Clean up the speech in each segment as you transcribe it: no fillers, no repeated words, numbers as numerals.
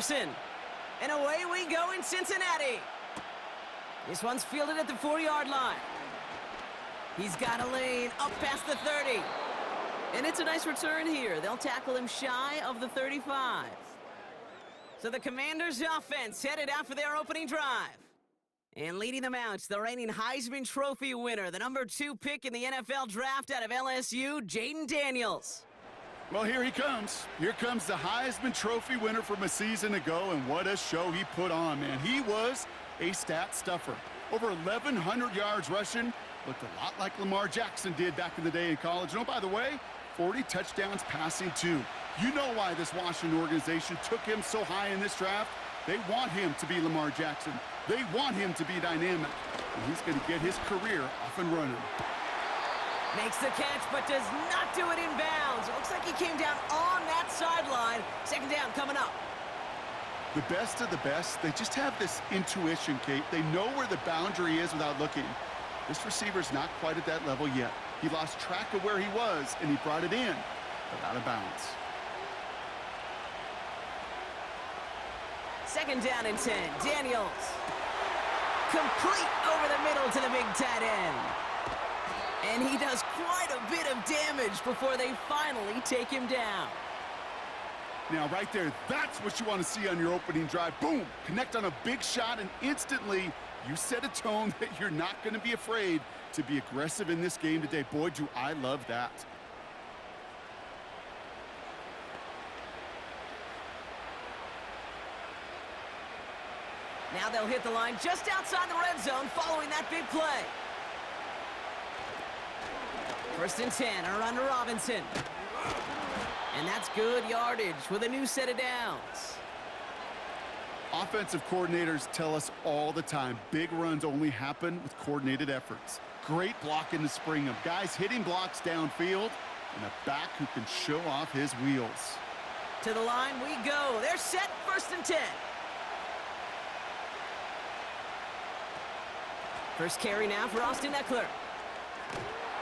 Anderson. And away we go in Cincinnati. This one's fielded at the 4-yard line. He's got a lane up past the 30. And it's a nice return here. They'll tackle him shy of the 35. So the Commanders' offense headed out for their opening drive. And leading them out, the reigning Heisman Trophy winner, the number 2 pick in the NFL draft out of LSU, Jaden Daniels. Well, here he comes. Here comes the Heisman Trophy winner from a season ago, and what a show he put on, man. He was a stat stuffer. Over 1,100 yards rushing. Looked a lot like Lamar Jackson did back in the day in college. And oh, by the way, 40 touchdowns passing too. You know why this Washington organization took him so high in this draft. They want him to be Lamar Jackson. They want him to be dynamic. And he's going to get his career off and running. Makes the catch, but does not do it in bounds. It looks like he came down on that sideline. Second down coming up. The best of the best, they just have this intuition, Kate. They know where the boundary is without looking. This receiver's not quite at that level yet. He lost track of where he was, and he brought it in, but out of bounds. Second down and 10. Daniels. Complete over the middle to the big tight end. And he does quite a bit of damage before they finally take him down. Now, right there, that's what you want to see on your opening drive. Boom! Connect on a big shot, and instantly you set a tone that you're not going to be afraid to be aggressive in this game today. Boy, do I love that. Now they'll hit the line just outside the red zone following that big play. First and 10, around to Robinson. And that's good yardage with a new set of downs. Offensive coordinators tell us all the time, big runs only happen with coordinated efforts. Great blocking to spring them. Guys hitting blocks downfield, and a back who can show off his wheels. To the line we go. They're set, first and 10. First carry now for Austin Eckler.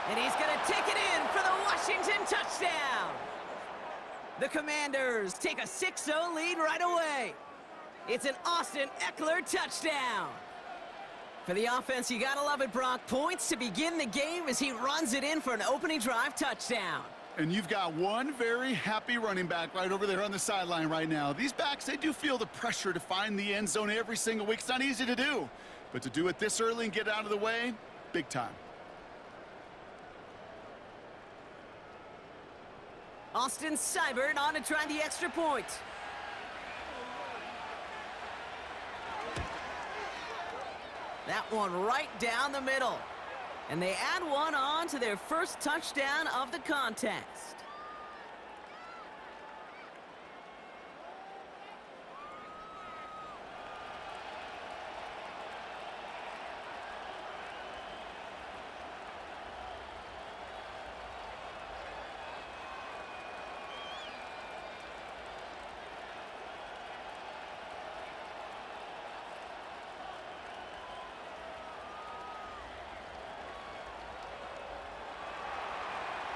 And he's going to take it in for the Washington touchdown. The Commanders take a 6-0 lead right away. It's an Austin Eckler touchdown. For the offense, you got to love it, Brock. Points to begin the game as he runs it in for an opening drive touchdown. And you've got one very happy running back right over there on the sideline right now. These backs, they do feel the pressure to find the end zone every single week. It's not easy to do. But to do it this early and get out of the way, big time. Austin Seibert on to try the extra point. That one right down the middle. And they add one on to their first touchdown of the contest.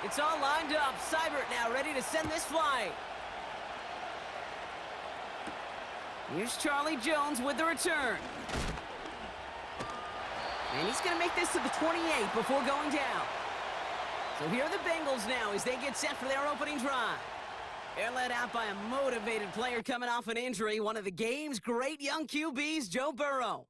It's all lined up. Seibert now ready to send this flight. Here's Charlie Jones with the return. And he's going to make this to the 28 before going down. So here are the Bengals now as they get set for their opening drive. They're led out by a motivated player coming off an injury, one of the game's great young QBs, Joe Burrow.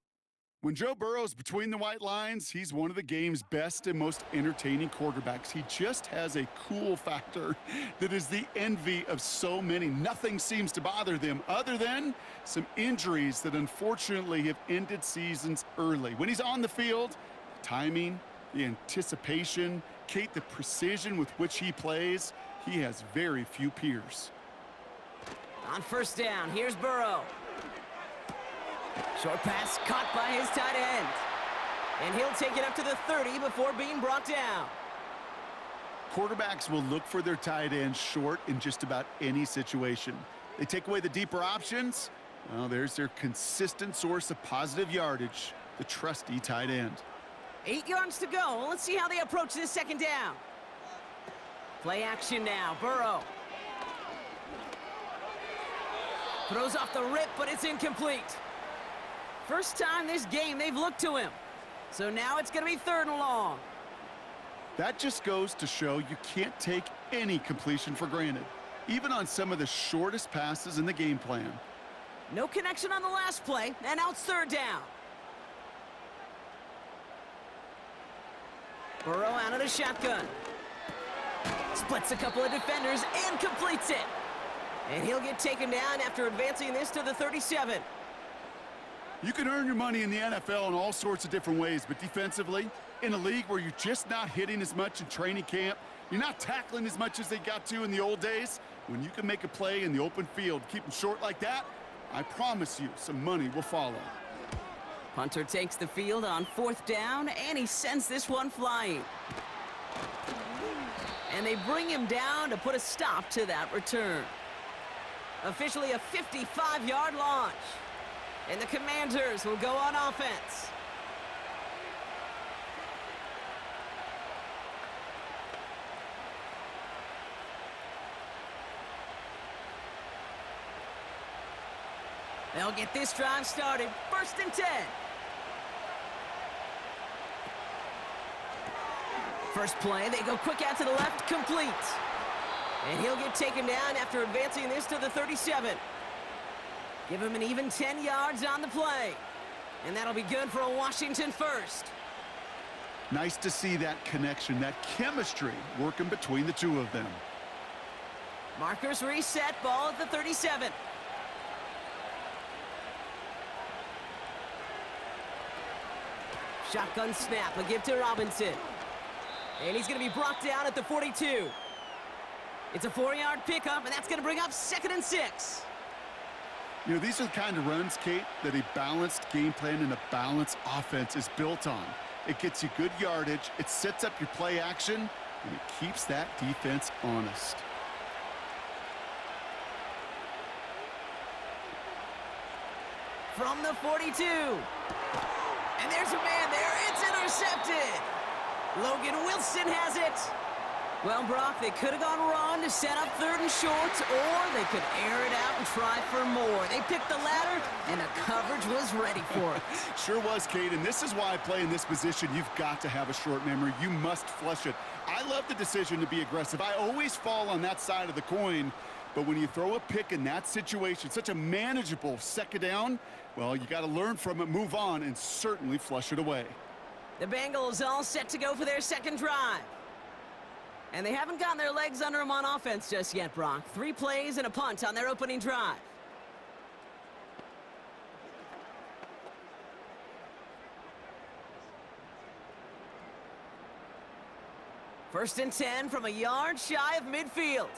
When Joe Burrow's between the white lines, he's one of the game's best and most entertaining quarterbacks. He just has a cool factor that is the envy of so many. Nothing seems to bother them other than some injuries that unfortunately have ended seasons early. When he's on the field, the timing, the anticipation, Kate, the precision with which he plays, he has very few peers. On first down, here's Burrow. Short pass caught by his tight end. And he'll take it up to the 30 before being brought down. Quarterbacks will look for their tight end short in just about any situation. They take away the deeper options. Well, there's their consistent source of positive yardage, the trusty tight end. 8 yards to go. Let's see how they approach this second down. Play action now. Burrow. Throws off the rip, but it's incomplete. First time this game they've looked to him. So now it's going to be 3rd and long. That just goes to show you can't take any completion for granted, even on some of the shortest passes in the game plan. No connection on the last play, and now it's 3rd down. Burrow out of the shotgun. Splits a couple of defenders and completes it. And he'll get taken down after advancing this to the 37. You can earn your money in the NFL in all sorts of different ways, but defensively, in a league where you're just not hitting as much in training camp, you're not tackling as much as they got to in the old days, when you can make a play in the open field, keep them short like that, I promise you some money will follow. Punter takes the field on 4th down, and he sends this one flying. And they bring him down to put a stop to that return. Officially a 55-yard launch. And the Commanders will go on offense. They'll get this drive started. 1st and 10. First play, they go quick out to the left, complete. And he'll get taken down after advancing this to the 37. Give him an even 10 yards on the play. And that'll be good for a Washington 1st. Nice to see that connection, that chemistry working between the two of them. Markers reset, ball at the 37. Shotgun snap, a give to Robinson. And he's going to be brought down at the 42. It's a 4-yard pickup, and that's going to bring up 2nd and 6. You know, these are the kind of runs, Kate, that a balanced game plan and a balanced offense is built on. It gets you good yardage, it sets up your play action, and it keeps that defense honest. From the 42. And there's a man there. It's intercepted. Logan Wilson has it. Well, Brock, they could have gone wrong to set up 3rd and short, or they could air it out and try for more. They picked the latter, and the coverage was ready for it. Sure was, Kate, and this is why I play in this position. You've got to have a short memory. You must flush it. I love the decision to be aggressive. I always fall on that side of the coin, but when you throw a pick in that situation, such a manageable 2nd down, well, you got to learn from it, move on, and certainly flush it away. The Bengals all set to go for their 2nd drive. And they haven't gotten their legs under them on offense just yet, Brock. 3 plays and a punt on their opening drive. First and 10 from a yard shy of midfield.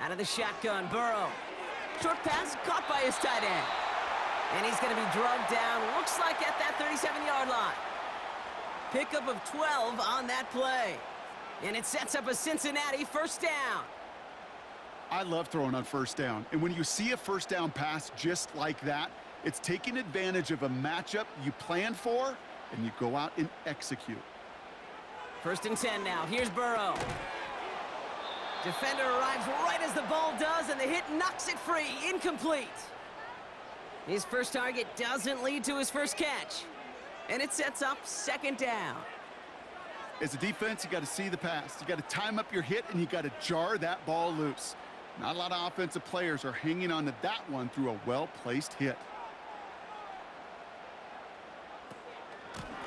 Out of the shotgun, Burrow. Short pass caught by his tight end. And he's going to be drugged down, looks like at that 37-yard line. Pickup of 12 on that play. And it sets up a Cincinnati 1st down. I love throwing on 1st down. And when you see a 1st down pass just like that, it's taking advantage of a matchup you planned for, and you go out and execute. 1st and 10 now. Here's Burrow. Defender arrives right as the ball does, and the hit knocks it free. Incomplete. His first target doesn't lead to his first catch. And it sets up 2nd down. As a defense, you got to see the pass. You got to time up your hit, and you got to jar that ball loose. Not a lot of offensive players are hanging on to that one through a well-placed hit.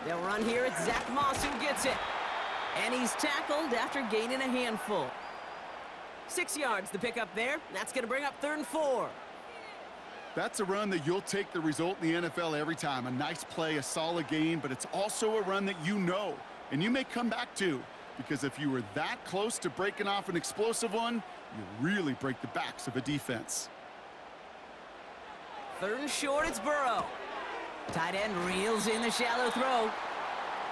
They'll run here. It's Zach Moss who gets it. And he's tackled after gaining a handful. 6 yards the pick up there. That's going to bring up 3rd and 4. That's a run that you'll take the result in the NFL every time. A nice play, a solid gain, but it's also a run that you know, and you may come back to, because if you were that close to breaking off an explosive one, you really break the backs of a defense. 3rd and short, it's Burrow. Tight end reels in the shallow throw,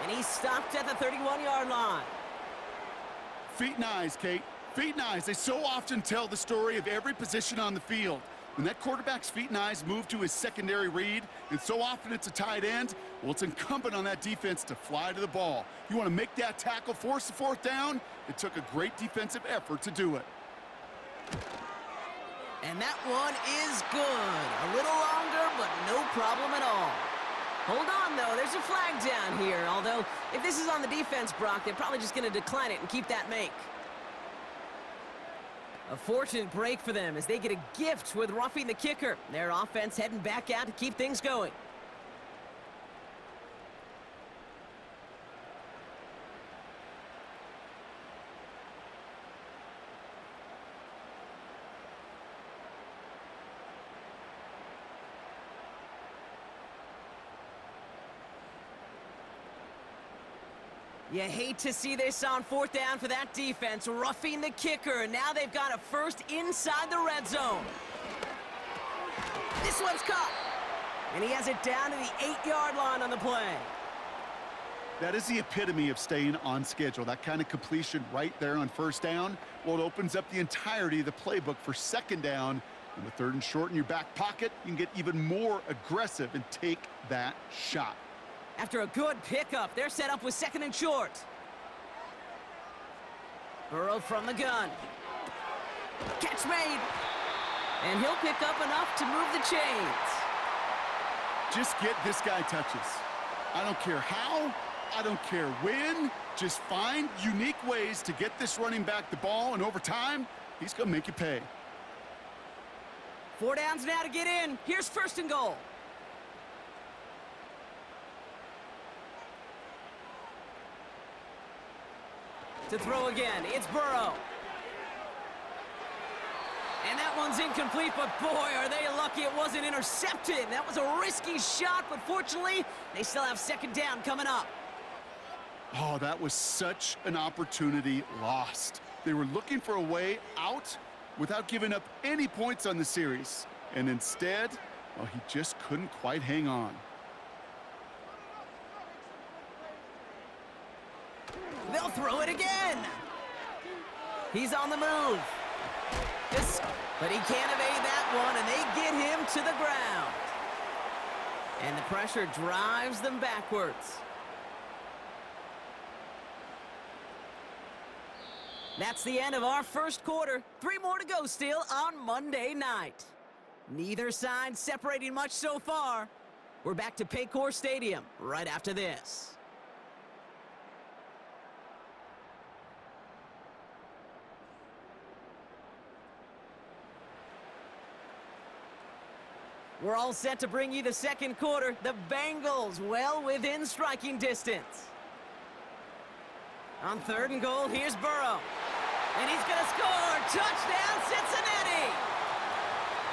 and he's stopped at the 31-yard line. Feet and eyes, Kate. Feet and eyes. They so often tell the story of every position on the field. When that quarterback's feet and eyes move to his secondary read, and so often it's a tight end, well, it's incumbent on that defense to fly to the ball. You want to make that tackle, force the fourth down? It took a great defensive effort to do it. And that one is good. A little longer, but no problem at all. Hold on, though. There's a flag down here. Although, if this is on the defense, Brock, they're probably just going to decline it and keep that make. A fortunate break for them as they get a gift with roughing the kicker. Their offense heading back out to keep things going. You hate to see this on fourth down for that defense, roughing the kicker, and now they've got a first inside the red zone. This one's caught, and he has it down to the 8-yard line on the play. That is the epitome of staying on schedule. That kind of completion right there on first down, well, it opens up the entirety of the playbook for second down. And with 3rd and short in your back pocket, you can get even more aggressive and take that shot. After a good pickup, they're set up with 2nd and short. Burrow from the gun. Catch made. And he'll pick up enough to move the chains. Just get this guy touches. I don't care how, I don't care when. Just find unique ways to get this running back the ball, and over time, he's going to make you pay. 4 downs now to get in. Here's 1st and goal. To throw again, it's Burrow. And that one's incomplete, but boy, are they lucky it wasn't intercepted. That was a risky shot, but fortunately, they still have 2nd down coming up. Oh, that was such an opportunity lost. They were looking for a way out without giving up any points on the series. And instead, well, he just couldn't quite hang on. They'll throw it again. He's on the move. But he can't evade that one, and they get him to the ground. And the pressure drives them backwards. That's the end of our first quarter. 3 more to go still on Monday night. Neither side separating much so far. We're back to Paycor Stadium right after this. We're all set to bring you the second quarter. The Bengals well within striking distance. On 3rd and goal, here's Burrow. And he's going to score. Touchdown, Cincinnati!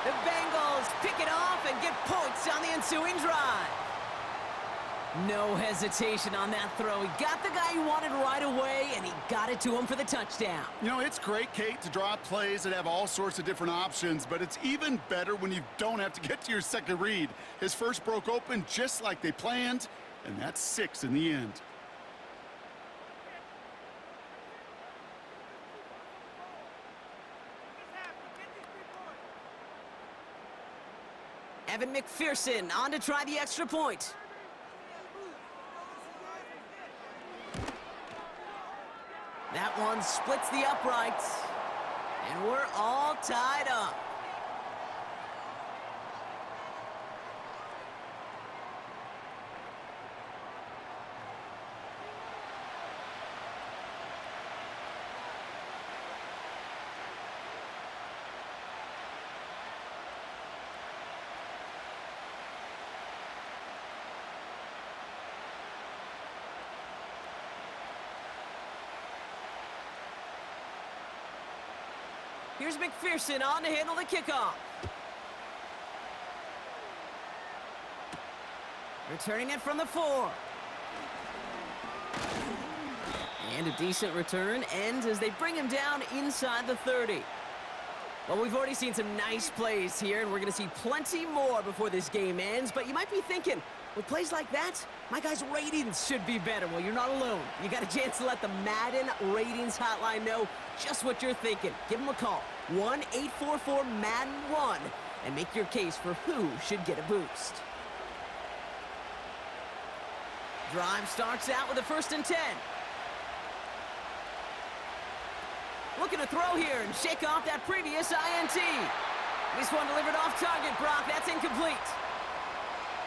The Bengals pick it off and get points on the ensuing drive. No hesitation on that throw. He got the guy he wanted right away, and he got it to him for the touchdown. You know, it's great, Kate, to draw up plays that have all sorts of different options, but it's even better when you don't have to get to your second read. His first broke open just like they planned, and that's 6 in the end. Evan McPherson on to try the extra point. That one splits the uprights, and we're all tied up. Here's McPherson on to handle the kickoff. Returning it from the 4. And a decent return ends as they bring him down inside the 30. Well, we've already seen some nice plays here, and we're going to see plenty more before this game ends. But you might be thinking, with plays like that, my guys' ratings should be better. Well, you're not alone. You got a chance to let the Madden ratings hotline know just what you're thinking. Give them a call, 1-844-MADDEN-1, and make your case for who should get a boost. Drive starts out with a 1st and 10. Looking to throw here and shake off that previous INT. This one delivered off target, Brock. That's incomplete.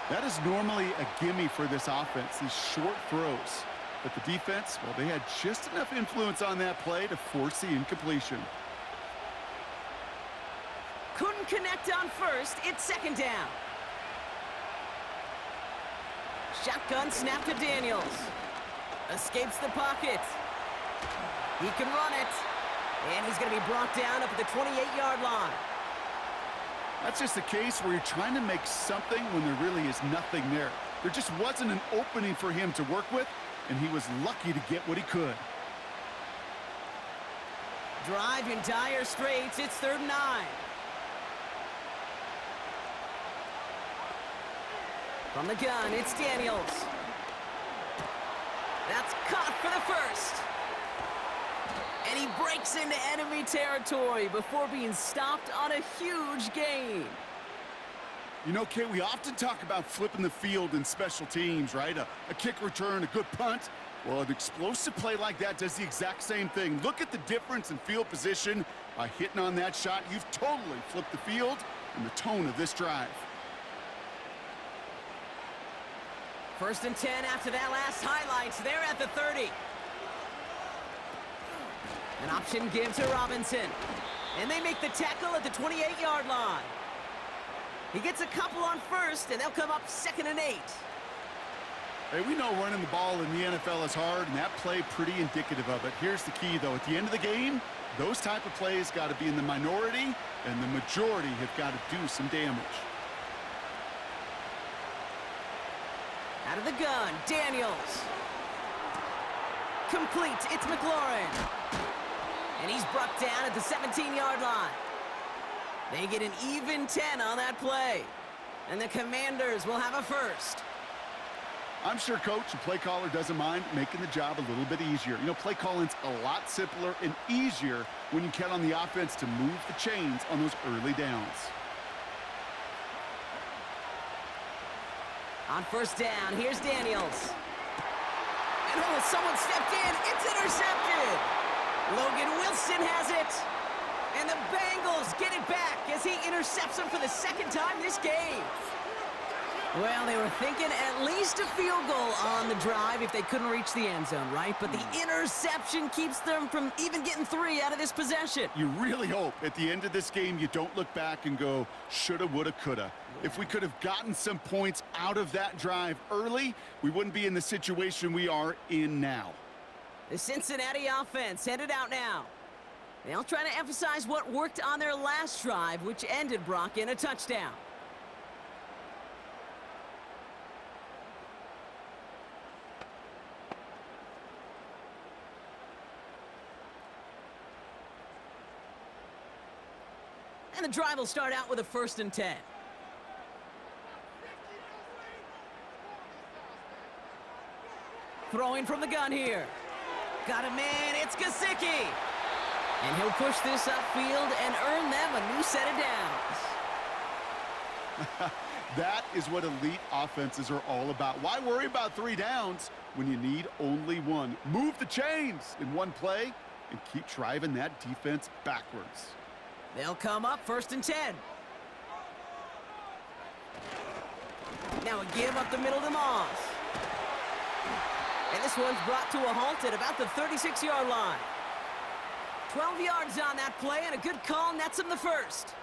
That is normally a gimme for this offense, these short throws. But the defense, well, they had just enough influence on that play to force the incompletion. Couldn't connect on 1st. It's 2nd down. Shotgun snap to Daniels. Escapes the pocket. He can run it. And he's going to be brought down up at the 28-yard line. That's just a case where you're trying to make something when there really is nothing there. There just wasn't an opening for him to work with, and he was lucky to get what he could. Drive in dire straits. It's 3rd and 9. From the gun, it's Daniels. That's caught for the 1st. And he breaks into enemy territory before being stopped on a huge gain. You know, Kate, we often talk about flipping the field in special teams, right? A kick return, a good punt. Well, an explosive play like that does the exact same thing. Look at the difference in field position. By hitting on that shot, you've totally flipped the field and the tone of this drive. 1st and 10 after that last highlight. They're at the 30. An option give to Robinson. And they make the tackle at the 28-yard line. He gets a couple on 1st, and they'll come up 2nd and 8. Hey, we know running the ball in the NFL is hard, and that play pretty indicative of it. Here's the key, though. At the end of the game, those type of plays got to be in the minority, and the majority have got to do some damage. Out of the gun, Daniels. Complete, it's McLaurin. And he's brought down at the 17-yard line. They get an even 10 on that play. And the Commanders will have a 1st. I'm sure coach and play caller doesn't mind making the job a little bit easier. You know, play calling's a lot simpler and easier when you count on the offense to move the chains on those early downs. On 1st down, here's Daniels. And oh, someone stepped in. It's intercepted. Logan Wilson has it. And the Bengals get it back as he intercepts him for the 2nd time this game. Well, they were thinking at least a field goal on the drive if they couldn't reach the end zone, right? But the interception keeps them from even getting 3 out of this possession. You really hope at the end of this game you don't look back and go, shoulda, woulda, coulda. If we could have gotten some points out of that drive early, we wouldn't be in the situation we are in now. The Cincinnati offense headed out now. They'll try to emphasize what worked on their last drive, which ended, Brock, in a touchdown. And the drive will start out with a 1st and 10. Throwing from the gun here. Got a man, it's Gesicki. And he'll push this upfield and earn them a new set of downs. That is what elite offenses are all about. Why worry about 3 downs when you need only 1? Move the chains in one play and keep driving that defense backwards. They'll come up 1st and 10. Now a give up the middle to Moss. And this one's brought to a halt at about the 36-yard line. 12 yards on that play, and a good call nets him the 1st.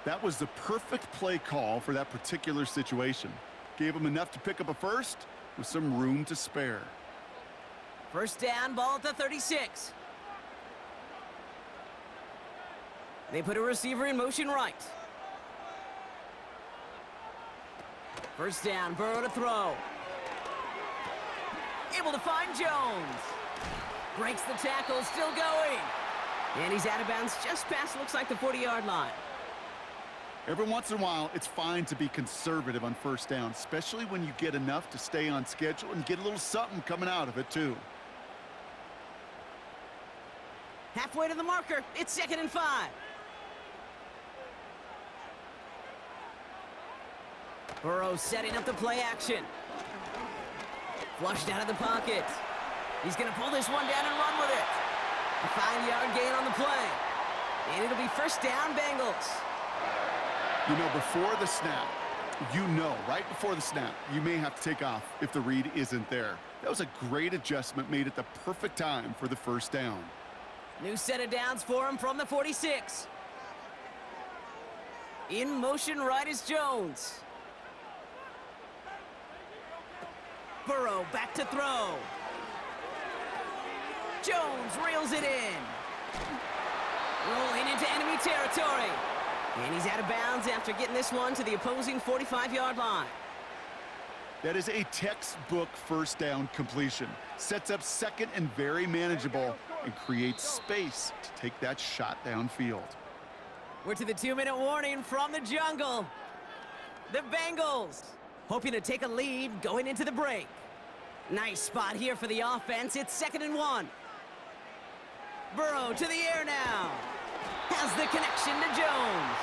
That was the perfect play call for that particular situation. Gave him enough to pick up a 1st with some room to spare. 1st down, ball at the 36. They put a receiver in motion right. 1st down, Burrow to throw. Able to find Jones. Breaks the tackle, still going. And he's out of bounds just past, looks like, the 40-yard line. Every once in a while, it's fine to be conservative on 1st down, especially when you get enough to stay on schedule and get a little something coming out of it, too. Halfway to the marker, it's 2nd and 5. Burrow setting up the play action. Flushed out of the pocket. He's going to pull this one down and run with it. A 5-yard gain on the play. And it'll be first down, Bengals. You know, before the snap, right before the snap, you may have to take off if the read isn't there. That was a great adjustment made at the perfect time for the first down. New set of downs for him from the 46. In motion right is Jones. Burrow back to throw. Jones reels it in. Rolling into enemy territory. And he's out of bounds after getting this one to the opposing 45-yard line. That is a textbook first down completion. Sets up second and very manageable and creates space to take that shot downfield. We're to the 2-minute warning from the jungle. The Bengals hoping to take a lead going into the break. Nice spot here for the offense. It's 2nd and 1. Burrow to the air now. Has the connection to Jones.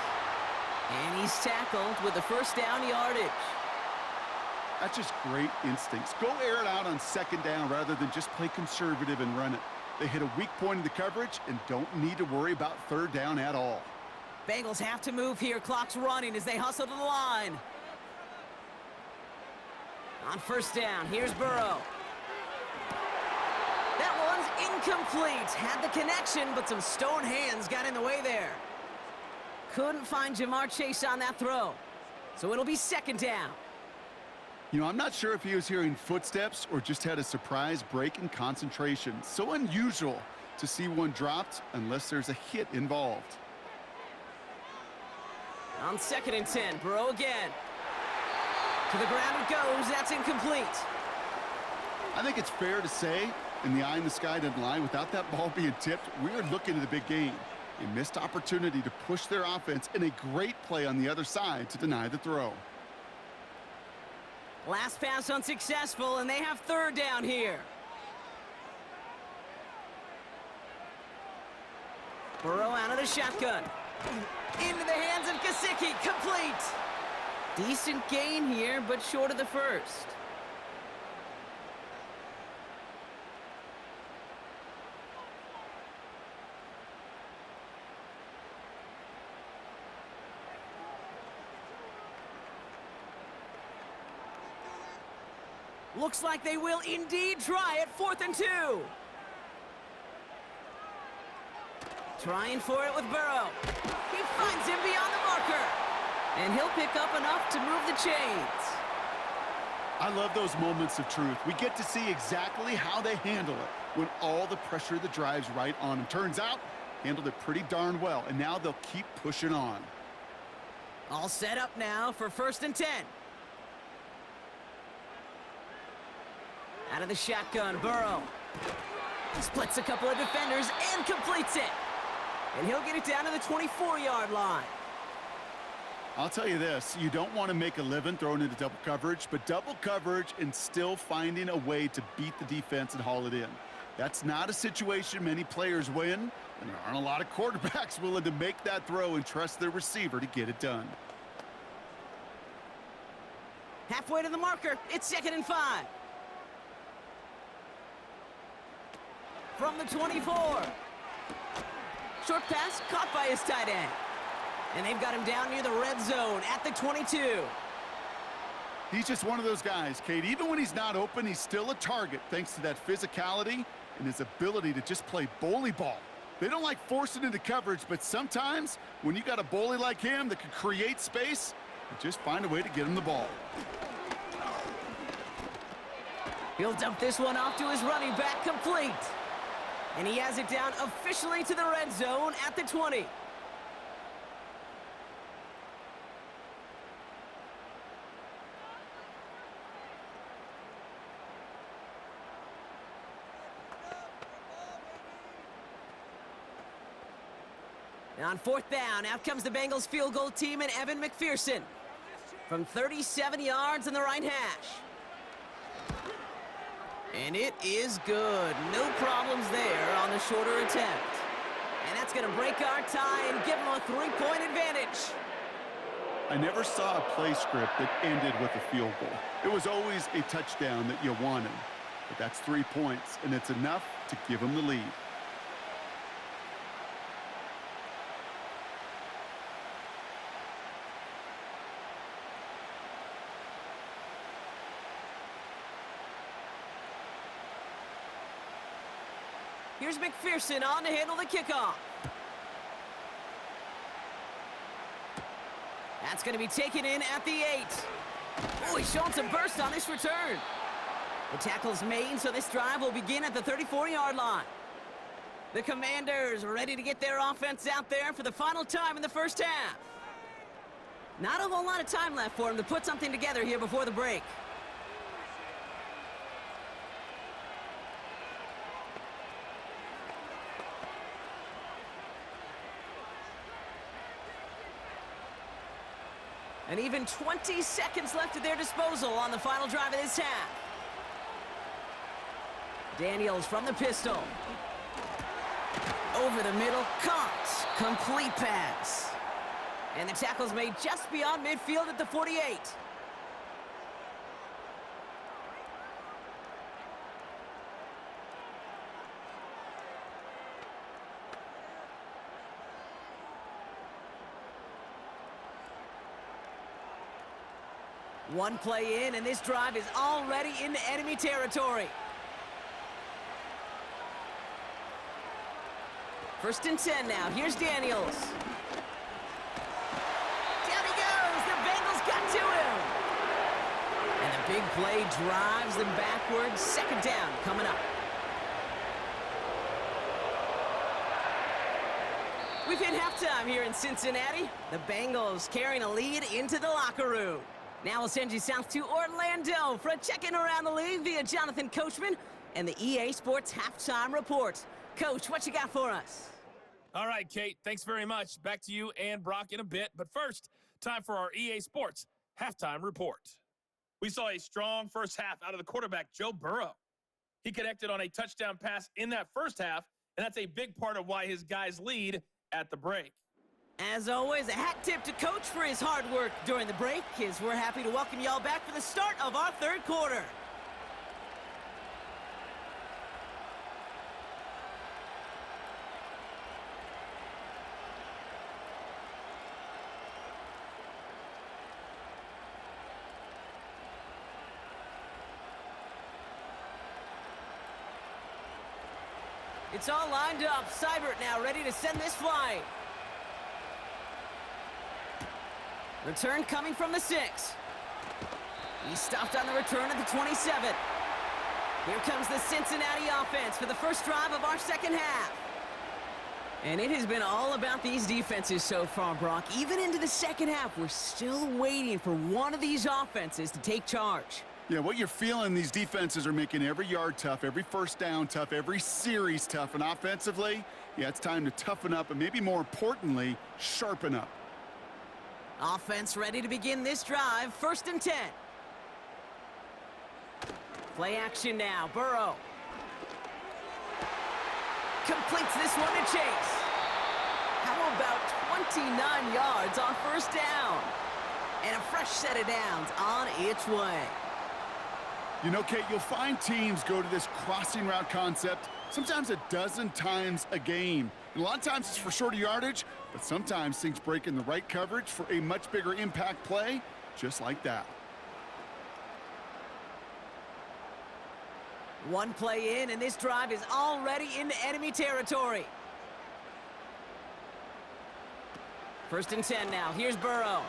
And he's tackled with the first down yardage. That's just great instincts. Go air it out on 2nd down rather than just play conservative and run it. They hit a weak point in the coverage and don't need to worry about 3rd down at all. Bengals have to move here. Clock's running as they hustle to the line. On 1st down, here's Burrow. That one's incomplete. Had the connection, but some stone hands got in the way there. Couldn't find Jamar Chase on that throw. So it'll be 2nd down. You know, I'm not sure if he was hearing footsteps or just had a surprise break in concentration. So unusual to see one dropped unless there's a hit involved. On 2nd and 10, Burrow again. To the ground it goes. That's incomplete. I think it's fair to say, in the eye in the sky didn't lie, without that ball being tipped, we are looking at a big game. A missed opportunity to push their offense and a great play on the other side to deny the throw. Last pass unsuccessful, and they have 3rd down here. Burrow out of the shotgun. Into the hands of Gesicki. Complete. Decent gain here, but short of the first. Looks like they will indeed try it. 4th and 2. Trying for it with Burrow. He finds him beyond the marker. And he'll pick up enough to move the chains. I love those moments of truth. We get to see exactly how they handle it when all the pressure that drives right on them. Turns out, handled it pretty darn well, and now they'll keep pushing on. All set up now for 1st and 10. Out of the shotgun, Burrow. Splits a couple of defenders and completes it. And he'll get it down to the 24-yard line. I'll tell you this, you don't want to make a living throwing into double coverage, but double coverage and still finding a way to beat the defense and haul it in. That's not a situation many players win, and there aren't a lot of quarterbacks willing to make that throw and trust their receiver to get it done. Halfway to the marker, it's 2nd and 5. From the 24. Short pass caught by his tight end. And they've got him down near the red zone at the 22. He's just one of those guys, Kate. Even when he's not open, he's still a target thanks to that physicality and his ability to just play bully ball. They don't like forcing into coverage, but sometimes when you got a bully like him that can create space, you just find a way to get him the ball. He'll dump this one off to his running back, complete. And he has it down officially to the red zone at the 20. On 4th down, out comes the Bengals field goal team and Evan McPherson from 37 yards in the right hash. And it is good. No problems there on the shorter attempt. And that's going to break our tie and give them a 3-point advantage. I never saw a play script that ended with a field goal. It was always a touchdown that you wanted. But that's 3 points, and it's enough to give them the lead. Here's McPherson on to handle the kickoff. That's going to be taken in at the 8. Oh, he's showing some burst on this return. The tackle's made, so this drive will begin at the 34-yard line. The Commanders are ready to get their offense out there for the final time in the first half. Not a whole lot of time left for them to put something together here before the break. And even 20 seconds left at their disposal on the final drive of this half. Daniels from the pistol. Over the middle, caught. Complete pass. And the tackle's made just beyond midfield at the 48. One play in, and this drive is already into enemy territory. First and 10 now. Here's Daniels. Down he goes. The Bengals got to him. And the big play drives them backwards. Second down coming up. We've hit halftime here in Cincinnati. The Bengals carrying a lead into the locker room. Now we'll send you south to Orlando for a check-in around the league via Jonathan Coachman and the EA Sports Halftime Report. Coach, what you got for us? All right, Kate, thanks very much. Back to you and Brock in a bit. But first, time for our EA Sports Halftime Report. We saw a strong first half out of the quarterback, Joe Burrow. He connected on a touchdown pass in that first half, and that's a big part of why his guys lead at the break. As always, a hat tip to Coach for his hard work during the break, as we're happy to welcome y'all back for the start of our third quarter. It's all lined up. Seibert now ready to send this flying. Return coming from the 6. He stopped on the return at the 27. Here comes the Cincinnati offense for the first drive of our second half. And it has been all about these defenses so far, Brock. Even into the second half, we're still waiting for one of these offenses to take charge. Yeah, what you're feeling, these defenses are making every yard tough, every first down tough, every series tough. And offensively, yeah, it's time to toughen up and maybe more importantly, sharpen up. Offense ready to begin this drive. First and 10. Play action now. Burrow. Completes this one to Chase. How about 29 yards on first down? And a fresh set of downs on its way. You know, Kate, you'll find teams go to this crossing route concept sometimes a dozen times a game. And a lot of times it's for shorter yardage, but sometimes things break in the right coverage for a much bigger impact play, just like that. One play in, and this drive is already into enemy territory. First and 10 now. Here's Burrow.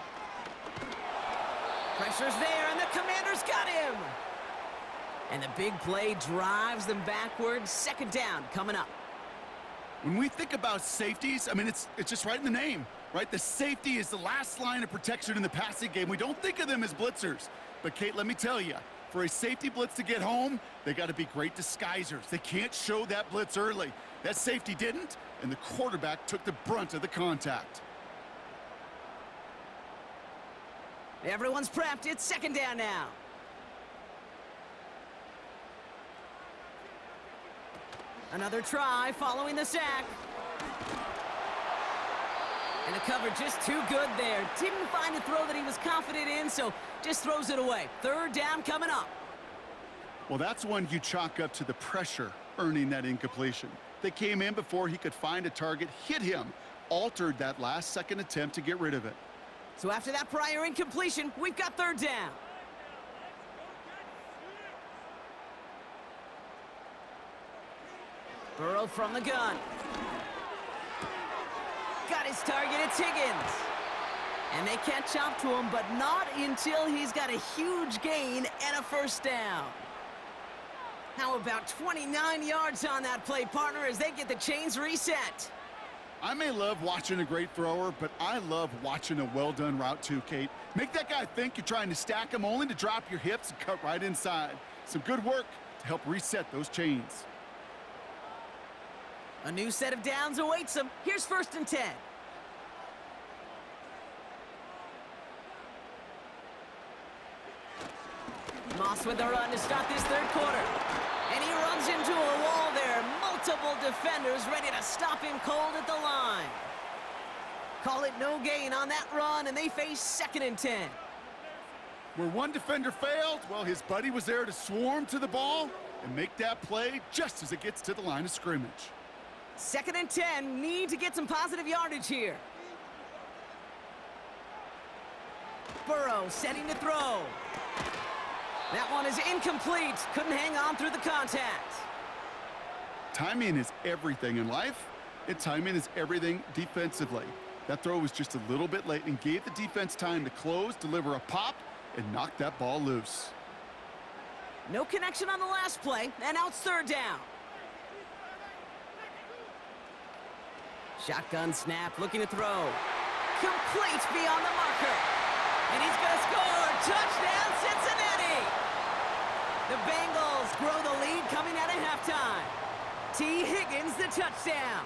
Pressure's there, and the Commanders got him. And the big play drives them backwards. Second down coming up. When we think about safeties, I mean, it's just right in the name, right? The safety is the last line of protection in the passing game. We don't think of them as blitzers. But, Kate, let me tell you, for a safety blitz to get home, they got to be great disguisers. They can't show that blitz early. That safety didn't, and the quarterback took the brunt of the contact. Everyone's prepped. It's second down now. Another try following the sack. And the cover just too good there. Didn't find a throw that he was confident in, so just throws it away. Third down coming up. Well, that's one you chalk up to the pressure earning that incompletion. They came in before he could find a target, hit him, altered that last-second attempt to get rid of it. So after that prior incompletion, we've got third down. Burrow from the gun. Got his target, it's Higgins. And they catch up to him, but not until he's got a huge gain and a first down. How about 29 yards on that play, partner, as they get the chains reset? I may love watching a great thrower, but I love watching a well-done route too, Kate. Make that guy think you're trying to stack him only to drop your hips and cut right inside. Some good work to help reset those chains. A new set of downs awaits him. Here's 1st and 10. Moss with the run to start this third quarter. And he runs into a wall there. Multiple defenders ready to stop him cold at the line. Call it no gain on that run, and they face 2nd and 10. Where one defender failed, well, his buddy was there to swarm to the ball and make that play just as it gets to the line of scrimmage. 2nd and 10, need to get some positive yardage here. Burrow setting to throw. That one is incomplete. Couldn't hang on through the contact. Timing is everything in life, and timing is everything defensively. That throw was just a little bit late and gave the defense time to close, deliver a pop, and knock that ball loose. No connection on the last play, and now it's third down. Shotgun snap, looking to throw. Complete beyond the marker. And he's going to score. Touchdown, Cincinnati! The Bengals grow the lead coming out of halftime. T. Higgins, the touchdown.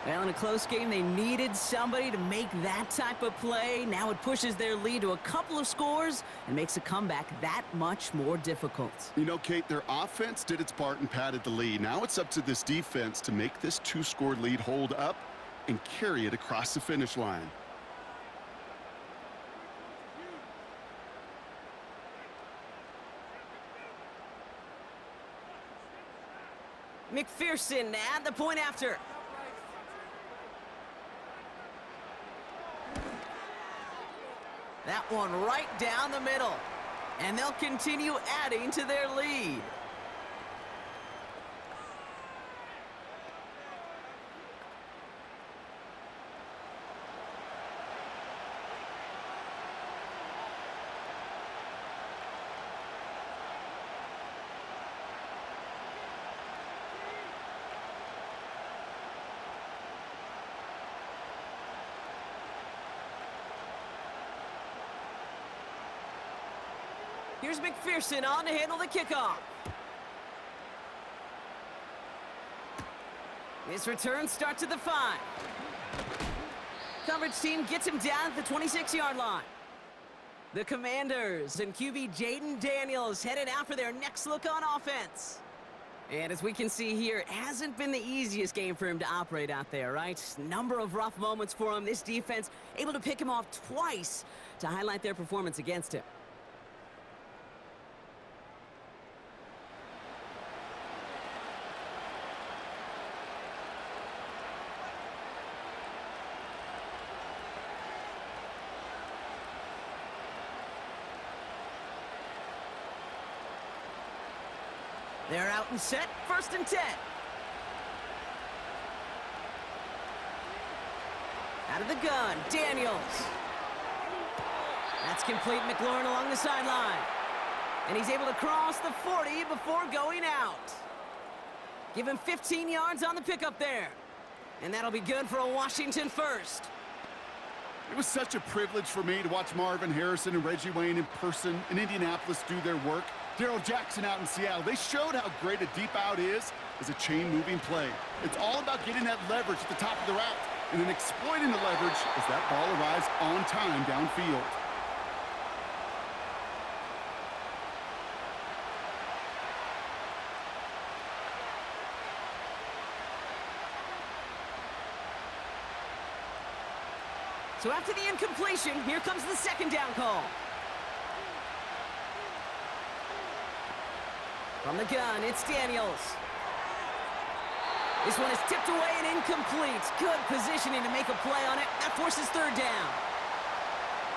Well, in a close game, they needed somebody to make that type of play. Now it pushes their lead to a couple of scores and makes a comeback that much more difficult. You know, Kate, their offense did its part and padded the lead. Now it's up to this defense to make this 2-score lead hold up and carry it across the finish line. McPherson at the point after. That one right down the middle. And they'll continue adding to their lead. Here's McPherson on to handle the kickoff. His return starts at the 5. Coverage team gets him down at the 26-yard line. The Commanders and QB Jaden Daniels headed out for their next look on offense. And as we can see here, it hasn't been the easiest game for him to operate out there, right? Number of rough moments for him. This defense able to pick him off twice to highlight their performance against him. They're out and set, 1st and 10. Out of the gun, Daniels. That's complete. McLaurin along the sideline. And he's able to cross the 40 before going out. Give him 15 yards on the pickup there. And that'll be good for a Washington first. It was such a privilege for me to watch Marvin Harrison and Reggie Wayne in person in Indianapolis do their work. Darrell Jackson out in Seattle. They showed how great a deep out is as a chain-moving play. It's all about getting that leverage at the top of the route and then exploiting the leverage as that ball arrives on time downfield. So after the incompletion, here comes the second down call. From the gun, it's Daniels. This one is tipped away and incomplete. Good positioning to make a play on it. That forces third down.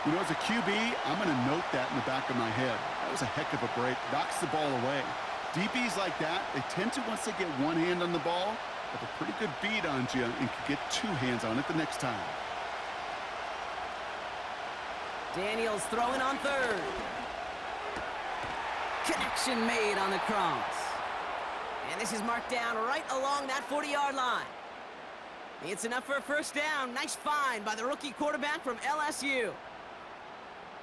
You know, as a QB, I'm going to note that in the back of my head. That was a heck of a break. Knocks the ball away. DBs like that, they tend to, once they get one hand on the ball, have a pretty good beat on you and can get two hands on it the next time. Daniels throwing on third. Connection made on the cross. And this is marked down right along that 40-yard line. It's enough for a first down. Nice find by the rookie quarterback from LSU.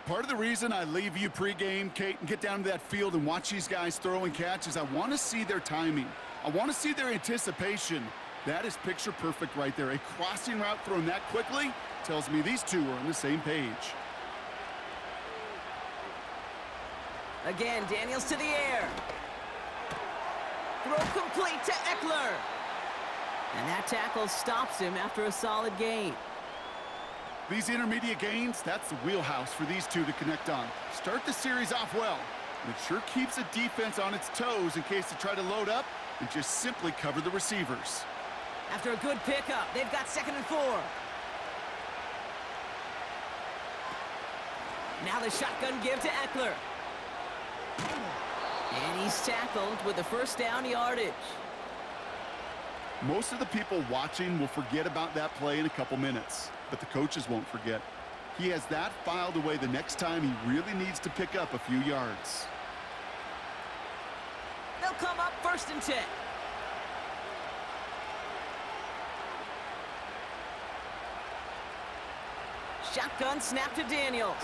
Part of the reason I leave you pregame, Kate, and get down to that field and watch these guys throw and catch is I want to see their timing. I want to see their anticipation. That is picture perfect right there. A crossing route thrown that quickly tells me these two are on the same page. Again, Daniels to the air. Throw complete to Eckler. And that tackle stops him after a solid gain. These intermediate gains, that's the wheelhouse for these two to connect on. Start the series off well. And it sure keeps the defense on its toes in case they try to load up and just simply cover the receivers. After a good pickup, they've got 2nd and 4. Now the shotgun give to Eckler. And he's tackled with the first down yardage. Most of the people watching will forget about that play in a couple minutes, but the coaches won't forget. He has that filed away the next time he really needs to pick up a few yards. They'll come up 1st and 10. Shotgun snap to Daniels.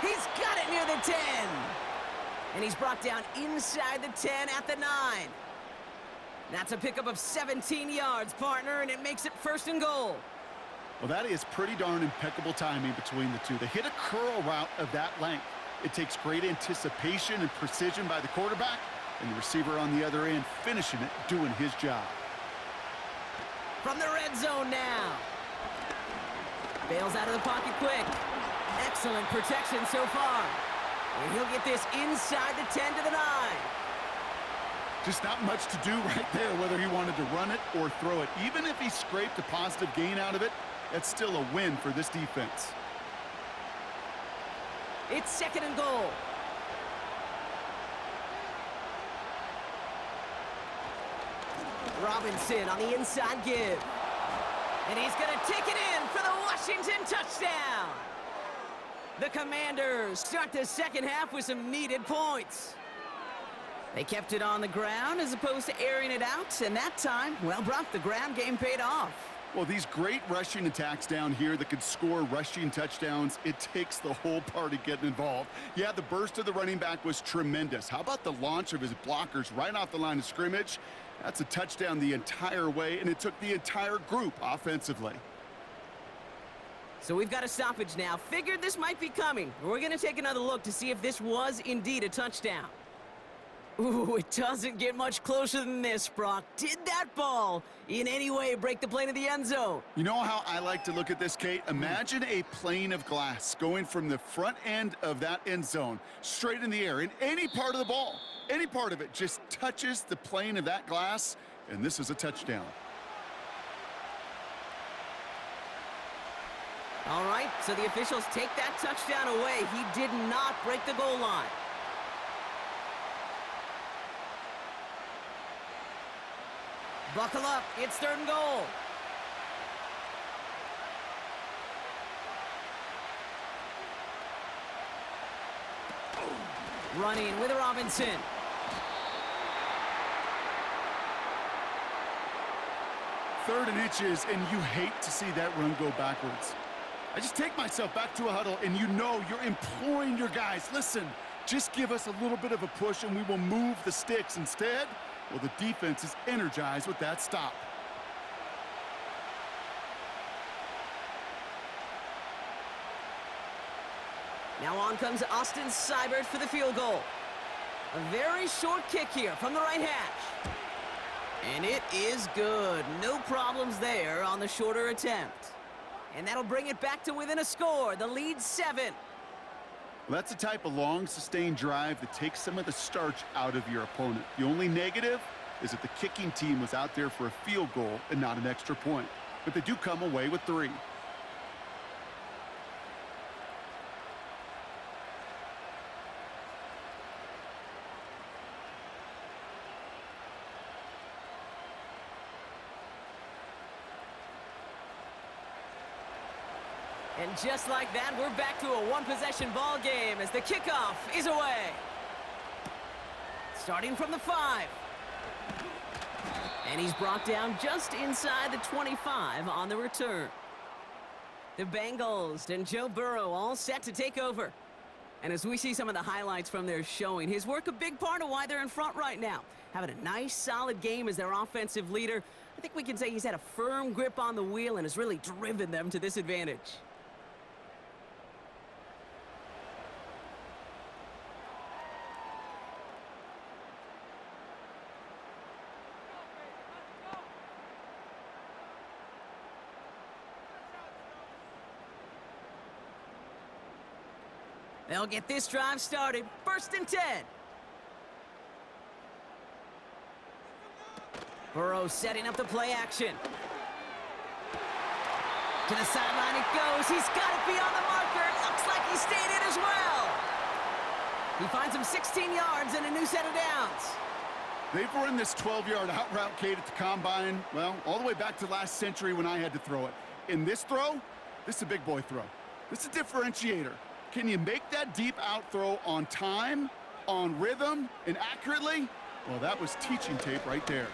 He's got it near the 10. And he's brought down inside the 10 at the 9. That's a pickup of 17 yards, partner, and it makes it 1st and goal. Well, that is pretty darn impeccable timing between the two. They hit a curl route of that length. It takes great anticipation and precision by the quarterback, and the receiver on the other end finishing it, doing his job. From the red zone now. Bails out of the pocket quick. Excellent protection so far. And he'll get this inside the 10 to the 9. Just not much to do right there, whether he wanted to run it or throw it. Even if he scraped a positive gain out of it, that's still a win for this defense. It's 2nd and goal. Robinson on the inside give. And he's going to take it in for the Washington touchdown. The Commanders start the second half with some needed points. They kept it on the ground as opposed to airing it out, and that time, well, Brock, the ground game paid off. Well, these great rushing attacks down here that could score rushing touchdowns, it takes the whole party getting involved. Yeah, the burst of the running back was tremendous. How about the launch of his blockers right off the line of scrimmage? That's a touchdown the entire way, and it took the entire group offensively. So we've got a stoppage now. Figured this might be coming. We're going to take another look to see if this was indeed a touchdown. Ooh, it doesn't get much closer than this, Brock. Did that ball in any way break the plane of the end zone? You know how I like to look at this, Kate? Imagine a plane of glass going from the front end of that end zone straight in the air, and any part of the ball, any part of it just touches the plane of that glass, and this is a touchdown. All right, so the officials take that touchdown away. He did not break the goal line. Buckle up, it's 3rd and goal. Running with Robinson. Third and inches, and you hate to see that run go backwards. I just take myself back to a huddle, and you know you're imploring your guys, listen, just give us a little bit of a push, and we will move the sticks. Instead, well, the defense is energized with that stop. Now on comes Austin Seibert for the field goal. A very short kick here from the right hash. And it is good. No problems there on the shorter attempt. And that'll bring it back to within a score. The lead's 7. Well, that's the type of long, sustained drive that takes some of the starch out of your opponent. The only negative is that the kicking team was out there for a field goal and not an extra point. But they do come away with 3. And just like that, we're back to a one-possession ball game as the kickoff is away. Starting from the 5. And he's brought down just inside the 25 on the return. The Bengals and Joe Burrow all set to take over. And as we see some of the highlights from their showing, his work a big part of why they're in front right now. Having a nice, solid game as their offensive leader. I think we can say he's had a firm grip on the wheel and has really driven them to this advantage. They'll get this drive started. 1st and 10. Burrow setting up the play action. To the sideline it goes. He's got it beyond the marker. Looks like he stayed in as well. He finds him 16 yards and a new set of downs. They've run this 12-yard out route, Kate, at the combine, well, all the way back to last century when I had to throw it. In this throw, this is a big boy throw. This is a differentiator. Can you make that deep out throw on time, on rhythm, and accurately? Well, that was teaching tape right there.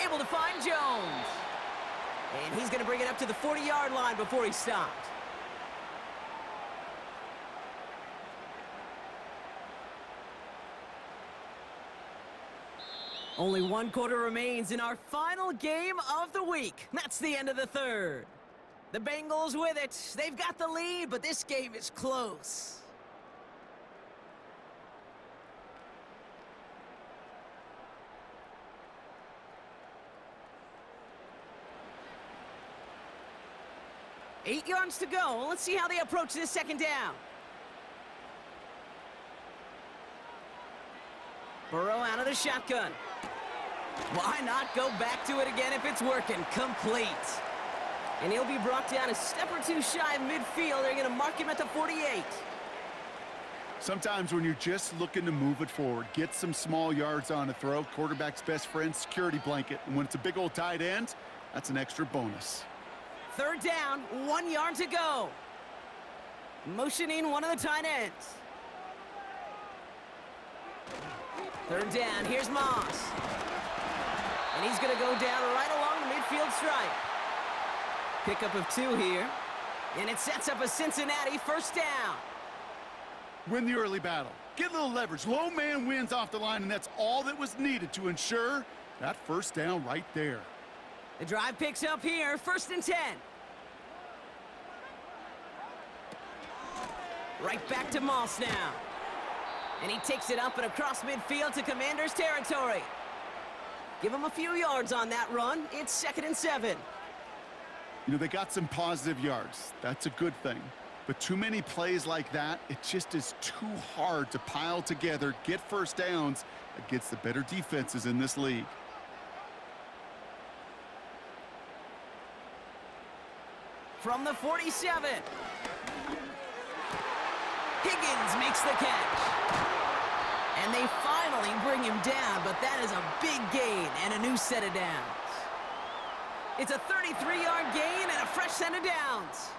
Able to find Jones. And he's going to bring it up to the 40-yard line before he stopped. Only 1 quarter remains in our final game of the week. That's the end of the 3rd. The Bengals with it. They've got the lead, but this game is close. Eight yards to go. Let's see how they approach this 2nd down. Burrow out of the shotgun. Why not go back to it again if it's working? Complete. And he'll be brought down a step or 2 shy of midfield. They're going to mark him at the 48. Sometimes when you're just looking to move it forward, get some small yards on a throw, quarterback's best friend, security blanket. And when it's a big old tight end, that's an extra bonus. 3rd down, 1 yard to go. Motioning one of the tight ends. 3rd down, here's Moss. And he's going to go down right along the midfield stripe. Pickup of 2 here. And it sets up a Cincinnati 1st down. Win the early battle. Get a little leverage. Low man wins off the line, and that's all that was needed to ensure that 1st down right there. The drive picks up here. 1st and 10. Right back to Moss now. And he takes it up and across midfield to Commander's territory. Give him a few yards on that run. It's 2nd and 7. You know, they got some positive yards. That's a good thing. But too many plays like that, it just is too hard to pile together, get 1st downs against the better defenses in this league. From the 47. Higgins makes the catch. And they finally bring him down, but that is a big gain and a new set of downs. It's a 33-yard gain and a fresh set of downs.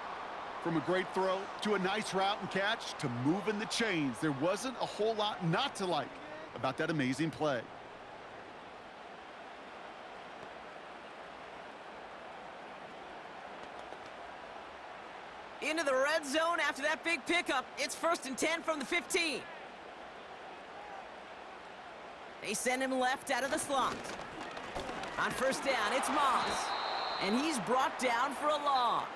From a great throw to a nice route and catch to moving the chains, there wasn't a whole lot not to like about that amazing play. Into the red zone after that big pickup. It's 1st and 10 from the 15. They send him left out of the slot. On 1st down, it's Moss. And he's brought down for a loss.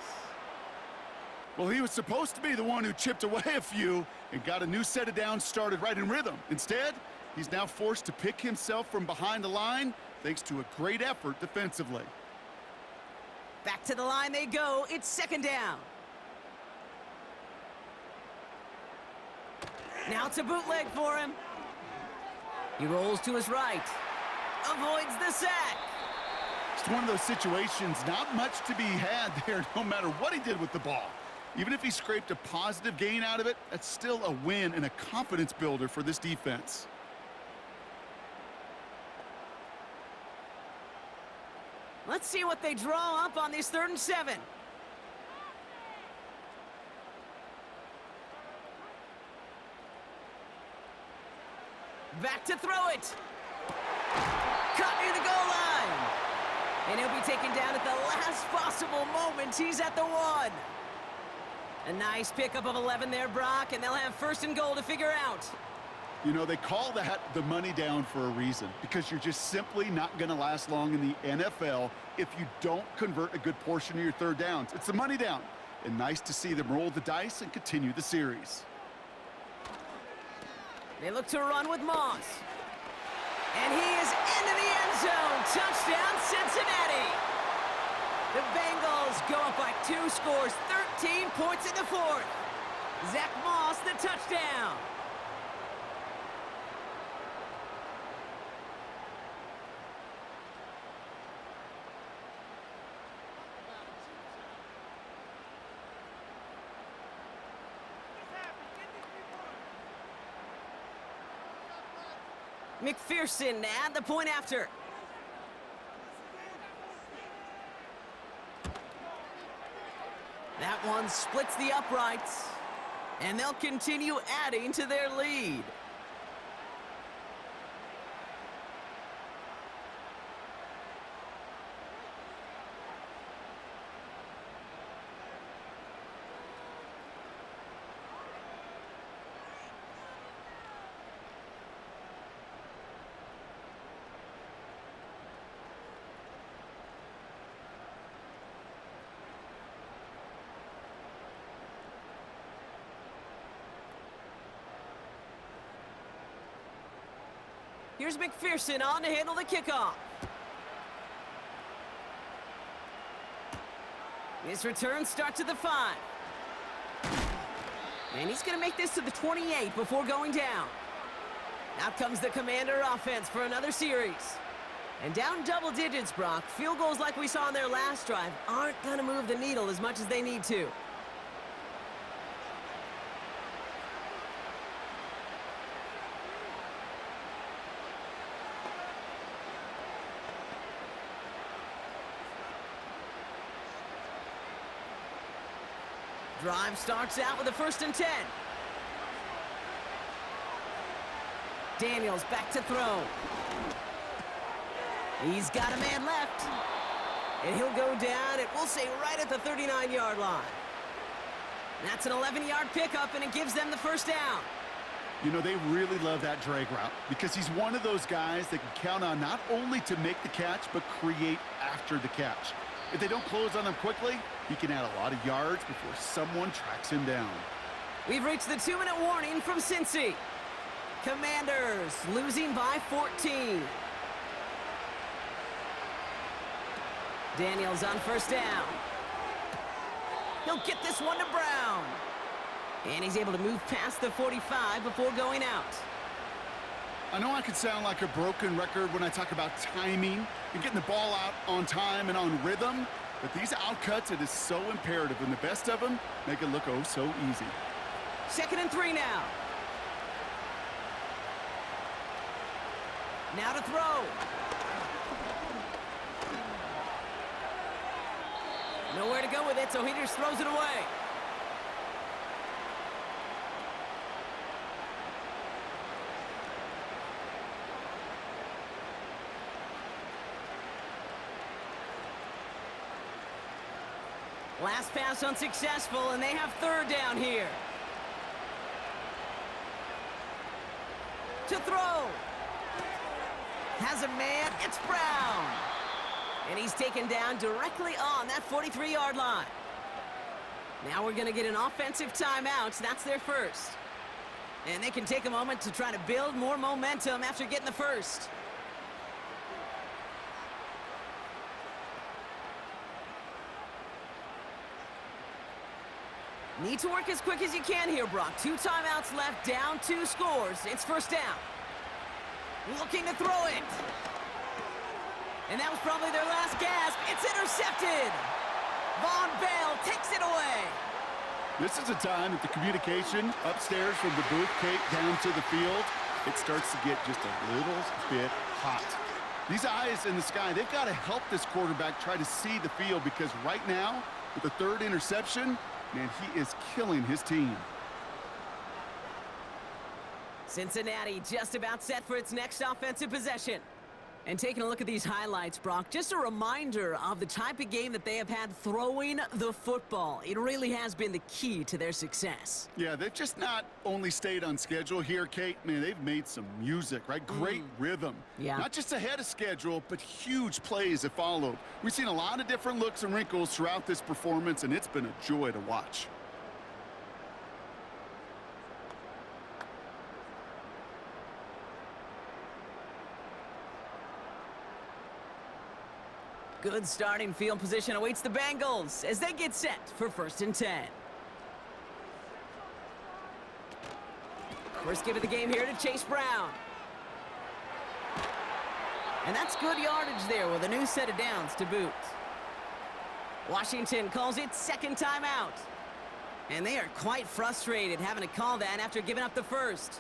Well, he was supposed to be the one who chipped away a few and got a new set of downs started right in rhythm. Instead, he's now forced to pick himself from behind the line thanks to a great effort defensively. Back to the line they go. It's second down. Now it's a bootleg for him. He rolls to his right. Avoids the sack. It's one of those situations, not much to be had there no matter what he did with the ball. Even if he scraped a positive gain out of it, that's still a win and a confidence builder for this defense. Let's see what they draw up on this 3rd and 7. Back to throw it. Caught near the goal line. And he'll be taken down at the last possible moment. He's at the 1. A nice pickup of 11 there, Brock, and they'll have 1st and goal to figure out. You know, they call that the money down for a reason, because you're just simply not going to last long in the NFL if you don't convert a good portion of your 3rd downs. It's the money down, and nice to see them roll the dice and continue the series. They look to run with Moss. And he is into the end zone. Touchdown, Cincinnati. The Bengals go up by 2 scores, 13 points in the 4th. Zach Moss, the touchdown. McPherson at the point after. That one splits the uprights, and they'll continue adding to their lead. Here's McPherson on to handle the kickoff. This return starts at the 5. And he's going to make this to the 28 before going down. Out comes the Commander offense for another series. And down double digits, Brock. Field goals like we saw in their last drive aren't going to move the needle as much as they need to. Drive starts out with a 1st and 10. Daniels back to throw. He's got a man left. And he'll go down, and we'll say right at the 39-yard line. That's an 11-yard pickup, and it gives them the 1st down. You know, they really love that drag route because he's one of those guys that can count on not only to make the catch, but create after the catch. If they don't close on him quickly, he can add a lot of yards before someone tracks him down. We've reached the 2-minute warning from Cincy. Commanders losing by 14. Daniels on 1st down. He'll get this one to Brown. And he's able to move past the 45 before going out. I know I could sound like a broken record when I talk about timing and getting the ball out on time and on rhythm, but these outcuts, it is so imperative, and the best of them make it look oh so easy. 2nd and 3 now. Now to throw. Nowhere to go with it, so he just throws it away. Last pass unsuccessful, and they have 3rd down here. To throw. Has a man, it's Brown. And he's taken down directly on that 43-yard line. Now we're going to get an offensive timeout. That's their 1st. And they can take a moment to try to build more momentum after getting the 1st. Need to work as quick as you can here, Brock. 2 timeouts left, down 2 scores. It's first down. Looking to throw it. And that was probably their last gasp. It's intercepted. Von Bell takes it away. This is a time that the communication upstairs from the booth, Kate, down to the field, it starts to get just a little bit hot. These eyes in the sky, they've got to help this quarterback try to see the field, because right now, with the 3rd interception, man, he is killing his team. Cincinnati just about set for its next offensive possession. And taking a look at these highlights, Brock, just a reminder of the type of game that they have had throwing the football. It really has been the key to their success. Yeah, they've just not only stayed on schedule here, Kate. Man, they've made some music, right? Great rhythm. Yeah. Not just ahead of schedule, but huge plays have followed. We've seen a lot of different looks and wrinkles throughout this performance, and it's been a joy to watch. Good starting field position awaits the Bengals as they get set for 1st and 10. First give of the game here to Chase Brown. And that's good yardage there with a new set of downs to boot. Washington calls it 2nd timeout. And they are quite frustrated having to call that after giving up the first.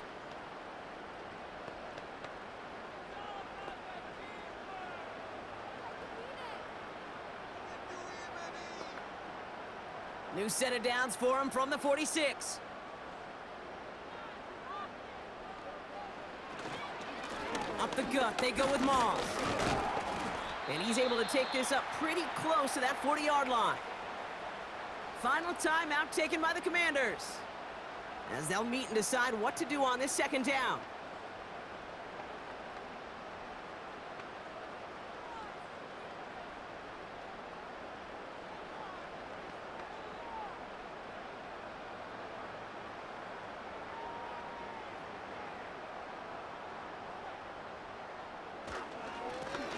New set of downs for him from the 46. Up the gut, they go with Moss. And he's able to take this up pretty close to that 40-yard line. Final timeout taken by the Commanders, as they'll meet and decide what to do on this 2nd down.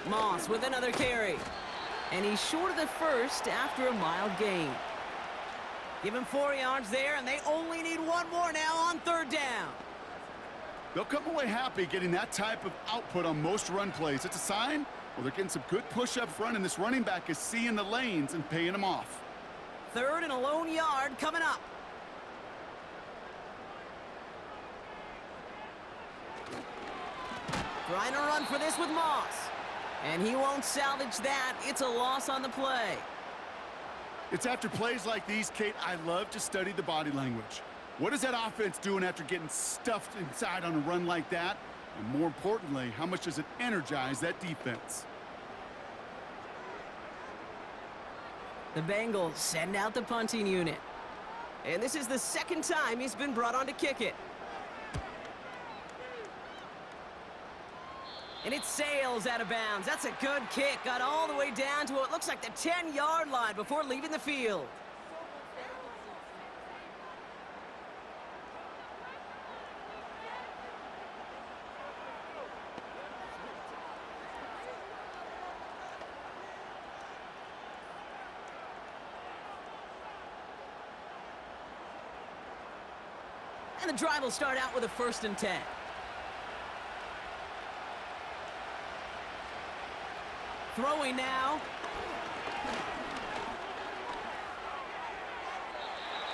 Moss with another carry. And he's short of the first after a mild gain. Give him 4 yards there, and they only need 1 more now on 3rd down. They'll come away happy getting that type of output on most run plays. It's a sign, well, they're getting some good push up front, and this running back is seeing the lanes and paying them off. 3rd and a lone yard coming up. Trying to run for this with Moss. And he won't salvage that. It's a loss on the play. It's after plays like these, Kate, I love to study the body language. What is that offense doing after getting stuffed inside on a run like that? And more importantly, how much does it energize that defense? The Bengals send out the punting unit. And this is the 2nd time he's been brought on to kick it. And it sails out of bounds. That's a good kick. Got all the way down to what looks like the 10-yard line before leaving the field. And the drive will start out with a 1st and 10. Throwing now.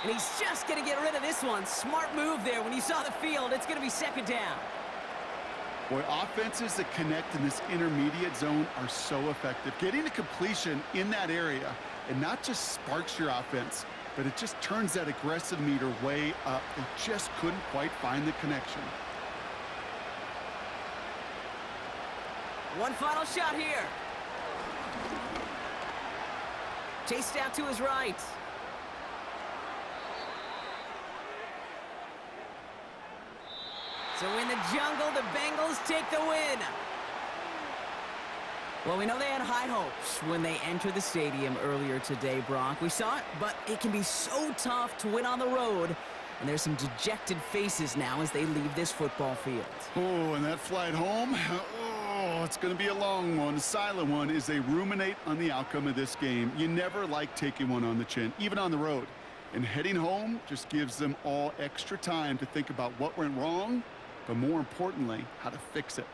And he's just going to get rid of this one. Smart move there. When you saw the field, it's going to be 2nd down. Boy, offenses that connect in this intermediate zone are so effective. Getting a completion in that area, and not just sparks your offense, but it just turns that aggressive meter way up. They just couldn't quite find the connection. One final shot here. Chased out to his right. So in the jungle, the Bengals take the win. Well, we know they had high hopes when they entered the stadium earlier today, Brock. We saw it, but it can be so tough to win on the road. And there's some dejected faces now as they leave this football field. Oh, and that flight home, oh, it's going to be a long one, a silent one, as they ruminate on the outcome of this game. You never like taking one on the chin, even on the road. And heading home just gives them all extra time to think about what went wrong, but more importantly, how to fix it.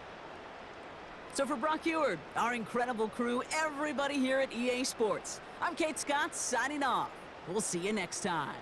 So for Brock Eward, our incredible crew, everybody here at EA Sports, I'm Kate Scott signing off. We'll see you next time.